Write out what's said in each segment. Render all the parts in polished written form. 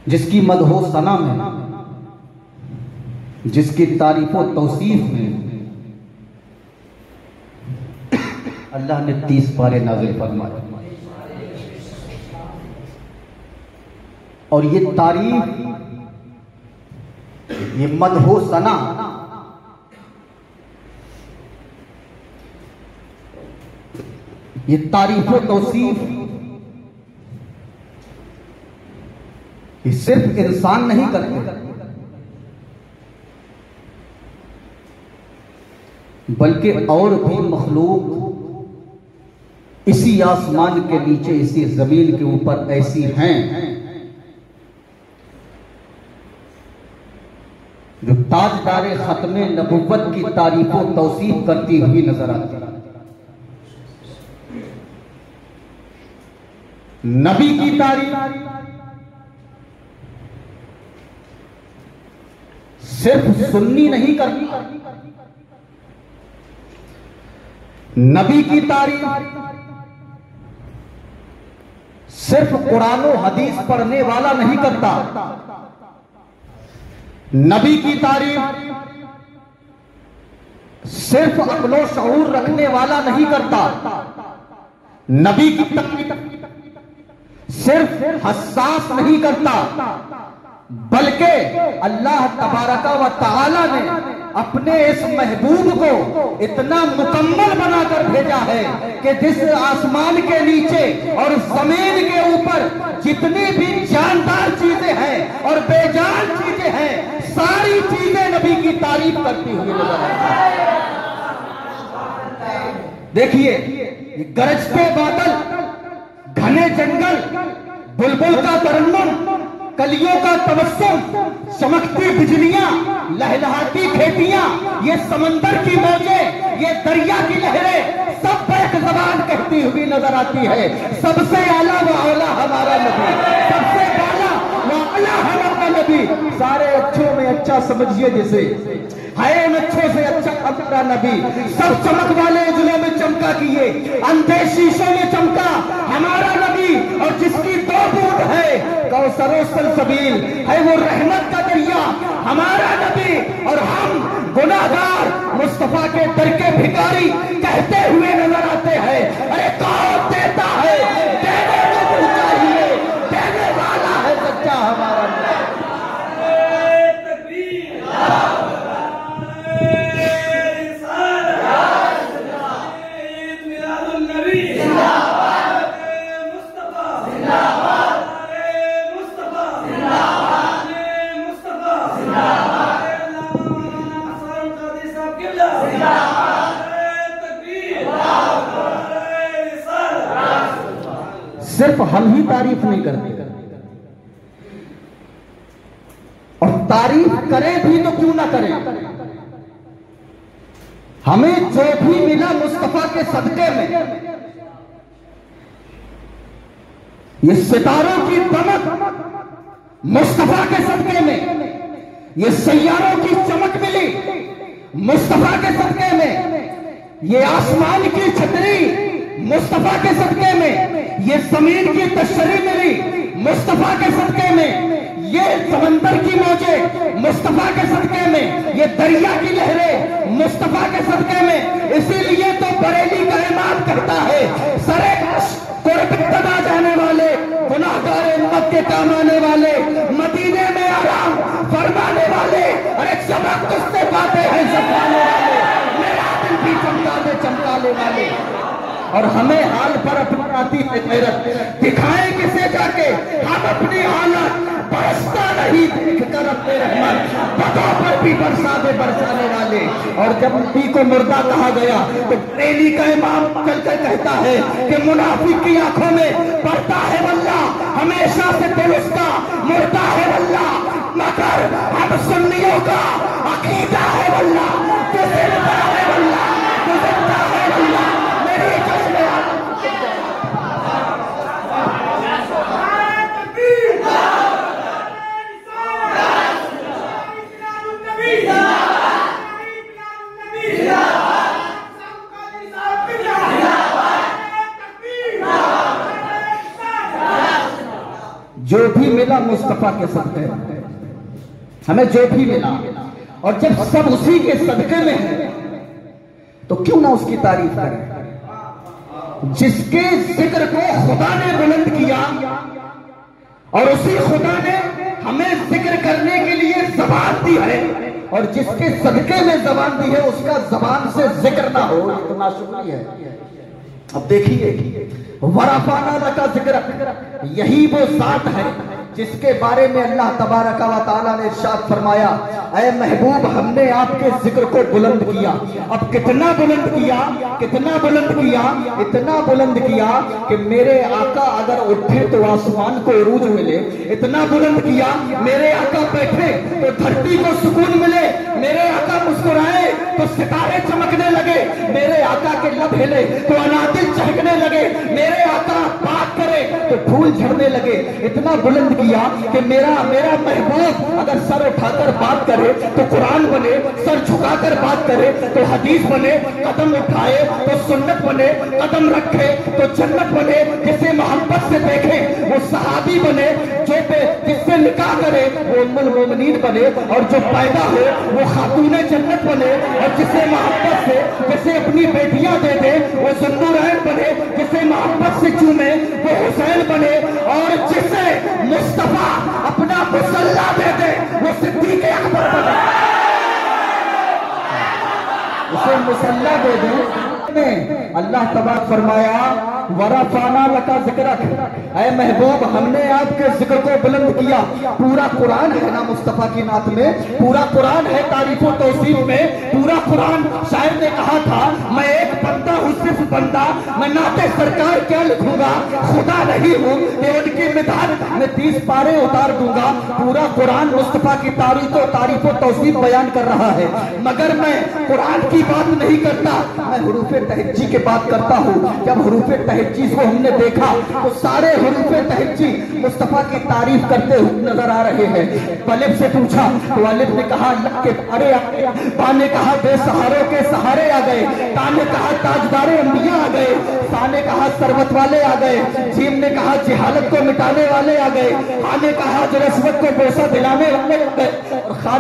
जिसकी मदहो सना में, जिसकी तारीफो तौसीफ में अल्लाह ने 30 पारे नाज़िल फरमाए। और ये तारीफ, ये मदहो सना, ये तारीफो तौसीफ, ये सिर्फ इंसान नहीं करते, बल्कि और भी मखलूक इसी आसमान के नीचे, इसी जमीन के ऊपर ऐसी हैं जो ताजदारे खत्मे नबुव्वत की तारीफो तौसीफ करती हुई नजर आती है। नबी की तारीफ सिर्फ सुन्नी नहीं करती, नबी की तारीफ सिर्फ कुरान और हदीस पढ़ने वाला नहीं करता, नबी की तारीफ सिर्फ अक्लो शऊर रखने वाला नहीं करता, नबी की तारीफ सिर्फ हसास नहीं करता, बल्कि अल्लाह तबारका व तआला ने अपने इस महबूब को इतना मुकम्मल बनाकर भेजा है कि जिस आसमान के नीचे और जमीन के ऊपर जितनी भी जानदार चीजें हैं और बेजान चीजें हैं, सारी चीजें नबी की तारीफ करती हुई नजर आती हैं। देखिए, गरजते बादल, घने जंगल, बुलबुल का तरन्नुम, कलियों का तबस्सुम, चमकती बिजलियां, लहलहाती खेतियां, ये समंदर की मौजें, ये दरिया की लहरें, सब एक ज़बान कहती हुई नजर आती है, सबसे आला व औला हमारा नबी, सबसे आला व औला हमारा नबी। सारे अच्छों में अच्छा समझिए जिसे है, उन अच्छों से अच्छा हमारा नबी। सब चमक वाले उजलों में चमका किए, अंधे शीशों में चमका हमारा नबी। और जिसकी 2 बूंद है, कौसरो सलसबील है, वो रहमत का दरिया हमारा नबी। और हम गुनाहगार मुस्तफा के दर के भिखारी कहते हुए नजर आते हैं, अरे कौन देता है, देने को चाहिए, देने वाला है सच्चा हमारा नबी। सिर्फ हम ही तारीफ नहीं करते, और तारीफ करें भी तो क्यों ना करें। हमें जो भी मिला मुस्तफा के सदके में, ये सितारों की दमक मुस्तफा के सदके में, ये सैयारों की चमक मिली मुस्तफा के सदके में, ये आसमान की छतरी मुस्तफा के सदके में, ये जमीन की तशरी मिली मुस्तफा के सदके में, ये समंदर की मौजें मुस्तफा के सदके में, ये दरिया की लहरें मुस्तफा के सदके में। इसीलिए तो बरेली का इमाम कहता है, सरे कुर्बा जाने वाले, गुनाहगार उम्मत के काम आने वाले, मदीने में आराम फरमाने वाले, अरे चमक तुझसे पाते हैं सफाने वाले, मेरा दिल भी चमकाने वाले। और हमें हाल पर अपनी आती है गैरत, दिखाएं किसे जाके हम अपनी हालत, बरसता नहीं देख कर अपने रहमत, पतों पर भी बरसाने वाले। और जब नबी को मुर्दा कहा गया तो बरेली का इमाम चलकर कहता है कि मुनाफिक की आंखों में पड़ता है वल्लाह, हमेशा से दिल उसका मुर्दा है वल्लाह, मगर हम सुन्नियों का अकीदा है वल्लाह, तो जिंदा है वल्लाह, तो जिंदा है वल्लाह। जो भी मिला मुस्तफा के सदके, हमें जो भी मिला, और जब सब उसी के सदके में है तो क्यों ना उसकी तारीफ करें। जिसके जिक्र को खुदा ने बुलंद किया और उसी खुदा ने हमें जिक्र करने के लिए जबान दी है, और जिसके सदके में जबान दी है उसका जबान से जिक्र ना हो, ये तो नाशुक्री है। अब देखिए, वरफाना लका जिक्र, यही वो जात है जिसके बारे में अल्लाह तबारक व तआला ने इरशाद फरमाया, ऐ महबूब हमने आपके जिक्र को बुलंद किया। अब कितना बुलंद किया, कितना बुलंद किया, इतना बुलंद किया कि मेरे आका अगर उठे तो आसमान को उरूज मिले, इतना बुलंद किया मेरे आका बैठे तो धरती को सुकून मिले, मेरे आका मुस्कुराए तो सितारे चमकने लगे, मेरे आका के लब हिले तो अनादिल चहकने लगे, मेरे आका बात करे तो फूल झड़ने लगे। इतना बुलंद किया कि मेरा महबूब अगर सर उठाकर बात करे तो कुरान बने, सर झुकाकर बात करे तो हदीस बने, कदम उठाए तो सुन्नत बने, कदम रखे तो जन्नत बने, जिसे मोहब्बत से देखे वो सहाबी बने, जो जिससे निकाह करे वो उम्मुल मोमिनीन बने, और जो पैदा हो वो खातूने जन्नत बने, और जिसे मोहब्बत से जिसे अपनी बेटियां दे दे वो ज़ुन्नूरैन बने, जिसे मोहब्बत से चूमे वो हुसैन बने, और जिसे मुस्तफा अपना मुसल्ला दे दे वो सिद्दीक़ अकबर बने। उसे मुसल्ला दे दे। अल्लाह तबारक फरमाया, वरफाना लका जिक्रक, ऐ महबूब हमने आपके जिक्र को बुलंद किया। पूरा कुरान है ना मुस्तफा की नात में, पूरा कुरान है तारीफ और तौसीफ में, पूरा कुरान। शायर ने कहा था, मैं एक बंदा हूँ, सिर्फ बंदा, मैं नाते सरकार क्या लिखूंगा, खुदा नहीं हूँ कि उनकी मिधान में 30 पारे उतार दूंगा। पूरा कुरान मुस्तफा की तारीफ और तौसीफ बयान कर रहा है, मगर मैं कुरान की बात नहीं करता, मैं हुरूफ तहज्जी की बात करता हूँ। जब हुरूफ तहज्जी को हमने देखा तो सारे हुरूफ तहज्जी मुस्तफा की तारीफ करते हुए नजर आ रहे हैं। अलिफ से पूछा तो अलिफ ने कहा अल्लाह के प्यारे आ गए, बा ने कहा बेसहारों के सहारे आ गए, ता ने कहा ताजदारे अंबिया आ गए, सा ने कहा सरवत वाले आ गए, जीम ने कहा जहालत को मिटाने वाले आ गए, हा ने कहा जरसवत को बोसा दिलाने वाले आ गए, और खा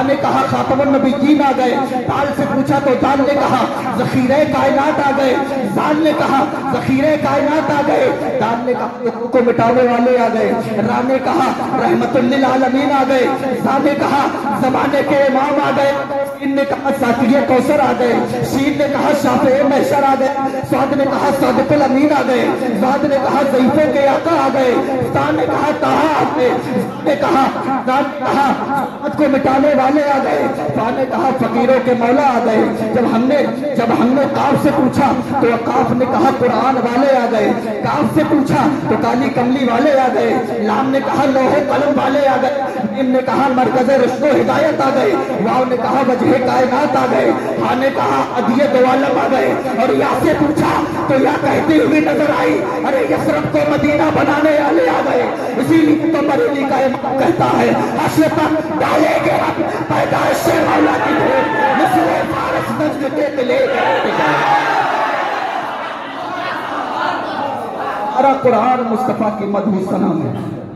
ने कहा खातमुन नबिय्यीन आ गए। दाल से पूछा तो दाल ने कहा ज़ख़ीरे कायनात आ गए, जान ने कहा ज़ख़ीरे कायनात आ गए, दान ने कहा को मिटाने वाले आ गए, रा ने कहा रहमतुल लिल आलमीन आ गए, सा ने कहा ज़माने के इमाम आ गए, इन ने कहा साकिये कौसर आ गए, शीन ने कहा शाफ़े महशर आ गए, साद ने कहा सादिकुल अमीन आ गए, जाद ने कहा ज़ईफ़ों के आका आ गए, ता ने कहा ताहा आ गए, ने कहा को मिटाने वाले आ गए, ता ने कहा फकीरों के मौला आ गए। जब हमने काफ से पूछा तो काफ ने कहा कुरान वाले आ गए, काफ से पूछा तो काली कमली वाले आ गए, लाम ने कहा लोहे कलम वाले आ गए, मीम ने कहा मरकज़े रुश्द हिदायत आ गए, वाव ने कहा वजह कायनात आ गए, हा ने कहा अदिये दो आलम आ गए, और या से पूछा तो या कहती हुई नजर आई, अरे यसरब को मदीना बनाने वाले आ गए। इसीलिए तो बरेली का इमाम कहता है हश्र तक डालेंगे हम पैदाइश से मौला की धूप, मिस्र फारस नज्द के मिले। कुरान मुस्तफा की मधु सना में